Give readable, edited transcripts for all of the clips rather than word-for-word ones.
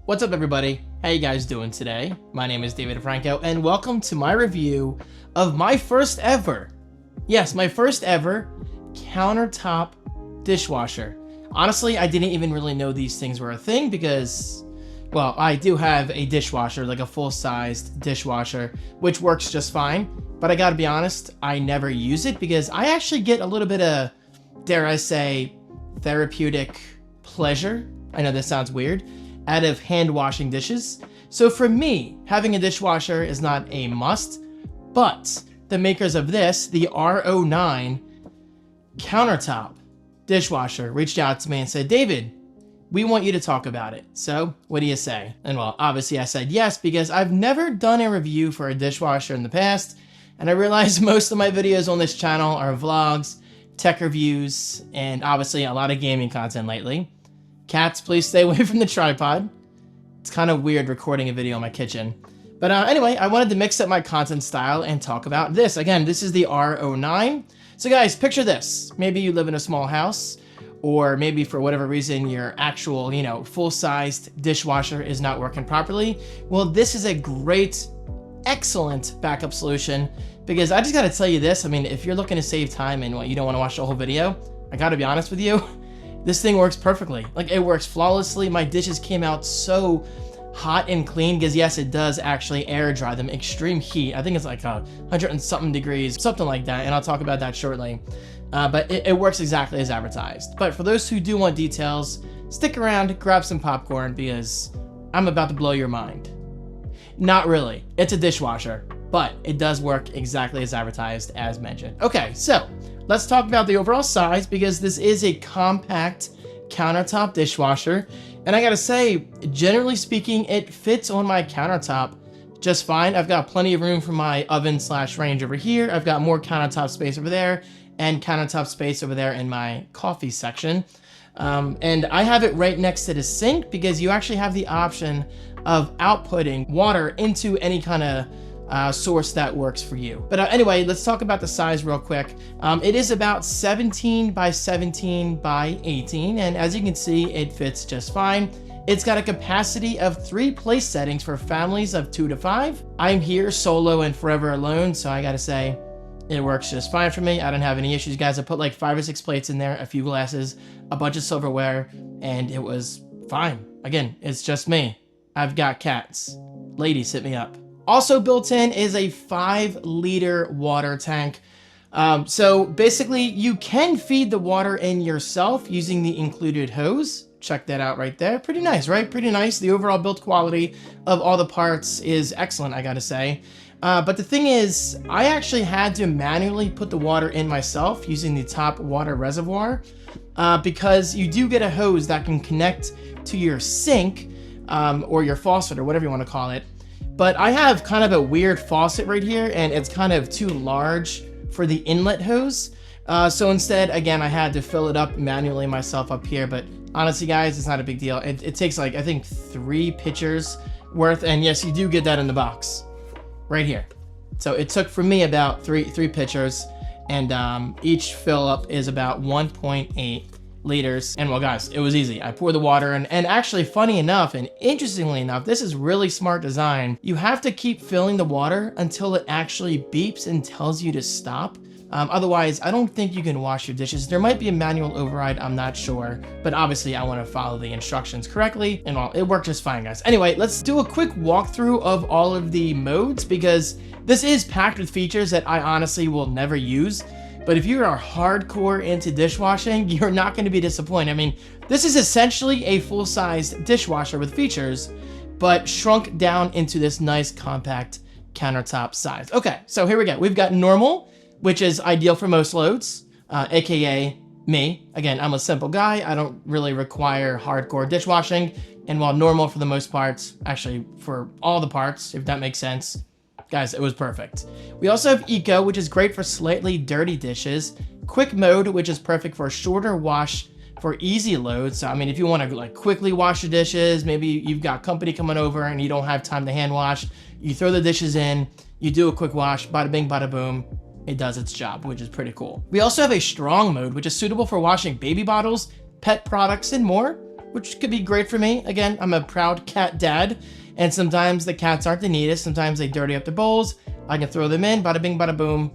What's up everybody? How you guys doing today? My name is David Franco and welcome to my review of my first ever, yes, my first ever countertop dishwasher. Honestly, I didn't even really know these things were a thing because, well, I do have a dishwasher, like a full-sized dishwasher, which works just fine. But I gotta be honest, I never use it because I actually get a little bit of, dare I say, therapeutic pleasure. I know this sounds weird. Out of hand washing dishes. So for me, having a dishwasher is not a must, but the makers of this, the R09 countertop dishwasher, reached out to me and said, David, we want you to talk about it. So what do you say? And well, obviously I said yes, because I've never done a review for a dishwasher in the past. And I realize most of my videos on this channel are vlogs, tech reviews, and obviously a lot of gaming content lately. Cats, please stay away from the tripod. It's kind of weird recording a video in my kitchen. But anyway, I wanted to mix up my content style and talk about this. Again, this is the R09. So guys, picture this. Maybe you live in a small house, or maybe for whatever reason your actual, full-sized dishwasher is not working properly. Well, this is a great, excellent backup solution, because I just gotta tell you this. I mean, if you're looking to save time and you don't want to watch the whole video, I gotta be honest with you. This thing works perfectly. Like, it works flawlessly. My dishes came out so hot and clean because yes, it does actually air dry them. Extreme heat. I think it's like 100 and something degrees, something like that. And I'll talk about that shortly. But it works exactly as advertised. But for those who do want details, stick around, grab some popcorn because I'm about to blow your mind. Not really. It's a dishwasher, but it does work exactly as advertised, as mentioned. Okay, so let's talk about the overall size because this is a compact countertop dishwasher. And I gotta say, generally speaking, it fits on my countertop just fine. I've got plenty of room for my oven/range over here. I've got more countertop space over there and countertop space over there in my coffee section. And I have it right next to the sink because you actually have the option of outputting water into any kind of source that works for you. But anyway, let's talk about the size real quick. It is about 17 by 17 by 18, and as you can see, it fits just fine. It's got a capacity of 3 place settings for families of 2 to 5. I'm here solo and forever alone, so I gotta say, it works just fine for me. I don't have any issues, guys. I put like 5 or 6 plates in there, a few glasses, a bunch of silverware, and it was fine. Again, it's just me. I've got cats. Ladies, hit me up. Also built in is a 5-liter water tank. So basically you can feed the water in yourself using the included hose. Check that out right there. Pretty nice, right? Pretty nice. The overall build quality of all the parts is excellent, I gotta say. But the thing is, I actually had to manually put the water in myself using the top water reservoir because you do get a hose that can connect to your sink or your faucet or whatever you want to call it. But I have kind of a weird faucet right here and it's kind of too large for the inlet hose. So instead, again, I had to fill it up manually myself up here. But honestly, guys, it's not a big deal. It takes like, I think 3 pitchers worth. And yes, you do get that in the box right here. So it took for me about three pitchers, and each fill up is about 1.8 liters. And well, guys, it was easy. I pour the water in, and actually, funny enough and interestingly enough, this is really smart design. You have to keep filling the water until it actually beeps and tells you to stop. Otherwise, I don't think you can wash your dishes. There might be a manual override, I'm not sure, but obviously I want to follow the instructions correctly, and all, it worked just fine, guys. Anyway, let's do a quick walkthrough of all of the modes because this is packed with features that I honestly will never use. But if you are hardcore into dishwashing, you're not going to be disappointed. I mean, this is essentially a full-sized dishwasher with features, but shrunk down into this nice compact countertop size. Okay, so here we go. We've got normal, which is ideal for most loads, aka me. Again, I'm a simple guy. I don't really require hardcore dishwashing. And while normal for the most parts, actually for all the parts, if that makes sense, guys, it was perfect. We also have Eco, which is great for slightly dirty dishes. Quick mode, which is perfect for a shorter wash for easy loads. So, I mean, if you want to like quickly wash your dishes, maybe you've got company coming over and you don't have time to hand wash, you throw the dishes in, you do a quick wash, bada bing, bada boom. It does its job, which is pretty cool. We also have a strong mode, which is suitable for washing baby bottles, pet products, and more. which could be great for me. Again, I'm a proud cat dad, and sometimes the cats aren't the neatest. Sometimes they dirty up their bowls. I can throw them in, bada bing, bada boom.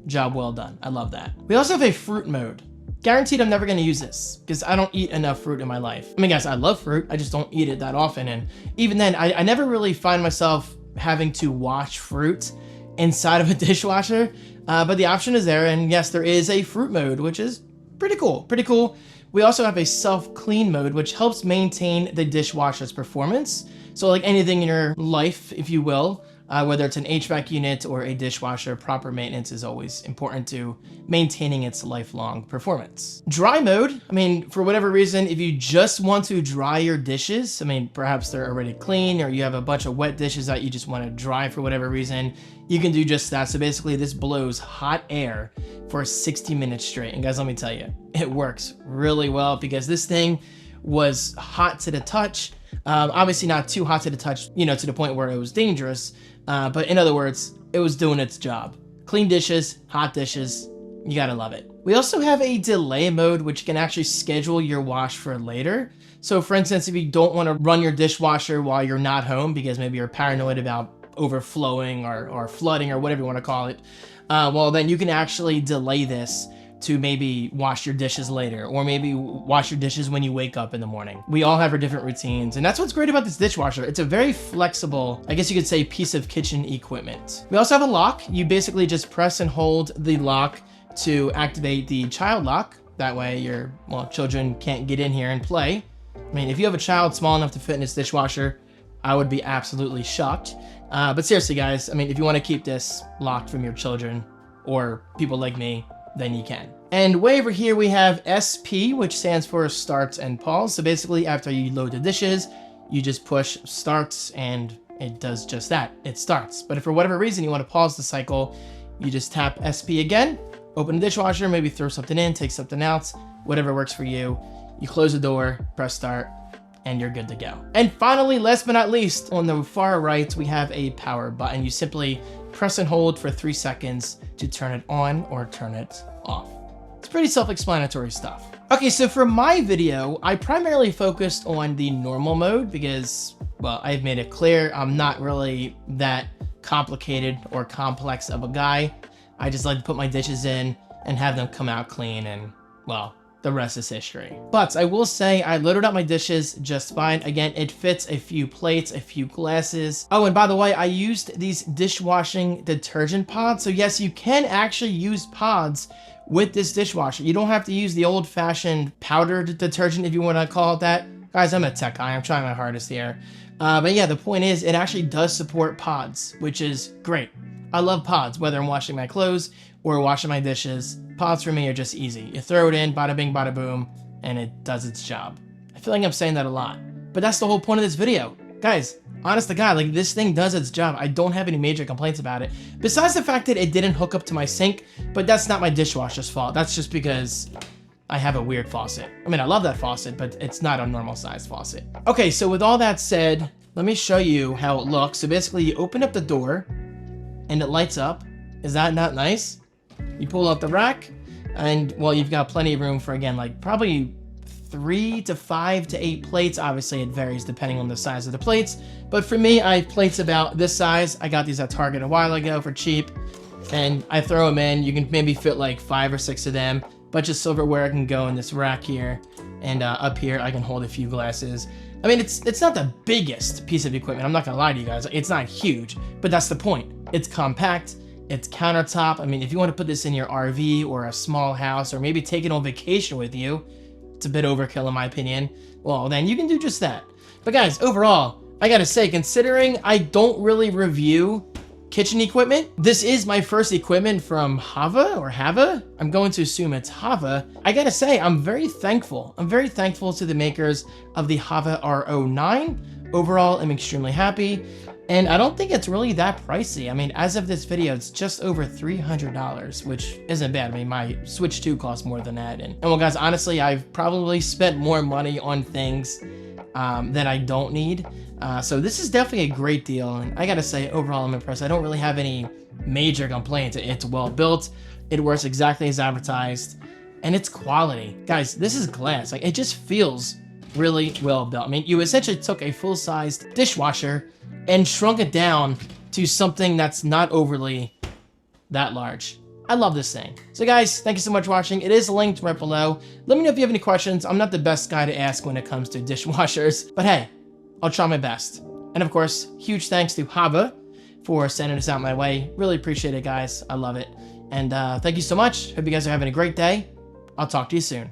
Job well done. I love that. We also have a fruit mode. Guaranteed I'm never going to use this because I don't eat enough fruit in my life. I mean, guys, I love fruit. I just don't eat it that often. And even then, I never really find myself having to wash fruit inside of a dishwasher. But the option is there. And yes, there is a fruit mode, which is pretty cool. Pretty cool. We also have a self-clean mode, which helps maintain the dishwasher's performance. So like anything in your life, if you will, whether it's an HVAC unit or a dishwasher, proper maintenance is always important to maintaining its lifelong performance. Dry mode, I mean, for whatever reason, if you just want to dry your dishes, I mean, perhaps they're already clean or you have a bunch of wet dishes that you just want to dry for whatever reason, you can do just that. So basically this blows hot air for 60 minutes straight. And guys, let me tell you, it works really well because this thing was hot to the touch. Obviously not too hot to the touch, you know, to the point where it was dangerous. But in other words, it was doing its job. Clean dishes, hot dishes, you gotta love it. We also have a delay mode, which can actually schedule your wash for later. So for instance, if you don't wanna run your dishwasher while you're not home, because maybe you're paranoid about overflowing or flooding or whatever you wanna call it, well then you can actually delay this to maybe wash your dishes later, or maybe wash your dishes when you wake up in the morning. We all have our different routines, and that's what's great about this dishwasher. It's a very flexible, I guess you could say, piece of kitchen equipment. We also have a lock. You basically just press and hold the lock to activate the child lock. That way your, well, children can't get in here and play. I mean, if you have a child small enough to fit in this dishwasher, I would be absolutely shocked. But seriously, guys, I mean, if you want to keep this locked from your children or people like me, then you can. And way over here we have SP, which stands for start and pause. So basically after you load the dishes, you just push starts and it does just that. It starts. But if for whatever reason you want to pause the cycle, you just tap SP again, open the dishwasher, maybe throw something in, take something out, whatever works for you. You close the door, press start, and you're good to go. And finally, last but not least, on the far right, we have a power button. You simply press and hold for 3 seconds to turn it on or turn it off. It's pretty self-explanatory stuff. Okay, so for my video, I primarily focused on the normal mode because, well, I've made it clear I'm not really that complicated or complex of a guy. I just like to put my dishes in and have them come out clean and, well, the rest is history. But I will say I loaded up my dishes just fine. Again, it fits a few plates, a few glasses. Oh, and by the way, I used these dishwashing detergent pods. So yes, you can actually use pods with this dishwasher. You don't have to use the old-fashioned powdered detergent, if you want to call it that. Guys, I'm a tech guy. I'm trying my hardest here. But yeah, the point is it actually does support pods, which is great. I love pods, whether I'm washing my clothes or washing my dishes. Pods for me are just easy. You throw it in, bada bing, bada boom, and it does its job. I feel like I'm saying that a lot, but that's the whole point of this video. Guys, honest to God, like this thing does its job. I don't have any major complaints about it. Besides the fact that it didn't hook up to my sink, but that's not my dishwasher's fault. That's just because I have a weird faucet. I mean, I love that faucet, but it's not a normal size faucet. Okay, so with all that said, let me show you how it looks. So basically you open up the door and it lights up. Is that not nice? You pull out the rack and, well, you've got plenty of room for, again, like probably 3 to 5 to 8 plates. Obviously it varies depending on the size of the plates, but for me, I have plates about this size. I got these at Target a while ago for cheap, and I throw them in. You can maybe fit like 5 or 6 of them. Bunch of silverware can go in this rack here, and up here I can hold a few glasses. I mean, it's not the biggest piece of equipment, I'm not gonna lie to you guys. It's not huge, but that's the point. It's compact, it's countertop. I mean, if you want to put this in your RV or a small house, or maybe take it on vacation with you, it's a bit overkill in my opinion, well, then you can do just that. But guys, overall, I gotta say, considering I don't really review kitchen equipment, this is my first equipment from HAVA or HAVA. I'm going to assume it's HAVA. I gotta say, I'm very thankful. I'm very thankful to the makers of the HAVA R09. Overall, I'm extremely happy. And I don't think it's really that pricey. I mean, as of this video, it's just over $300, which isn't bad. I mean, my Switch 2 costs more than that. And well, guys, honestly, I've probably spent more money on things that I don't need. So this is definitely a great deal. And I gotta say, overall, I'm impressed. I don't really have any major complaints. It's well built. It works exactly as advertised. And it's quality. Guys, this is glass. Like, it just feels really well built. I mean, you essentially took a full-sized dishwasher and shrunk it down to something that's not overly that large. I love this thing. So guys, thank you so much for watching. It is linked right below. Let me know if you have any questions. I'm not the best guy to ask when it comes to dishwashers, but hey, I'll try my best. And of course, huge thanks to HAVA for sending this out my way. Really appreciate it, guys. I love it. And thank you so much. Hope you guys are having a great day. I'll talk to you soon.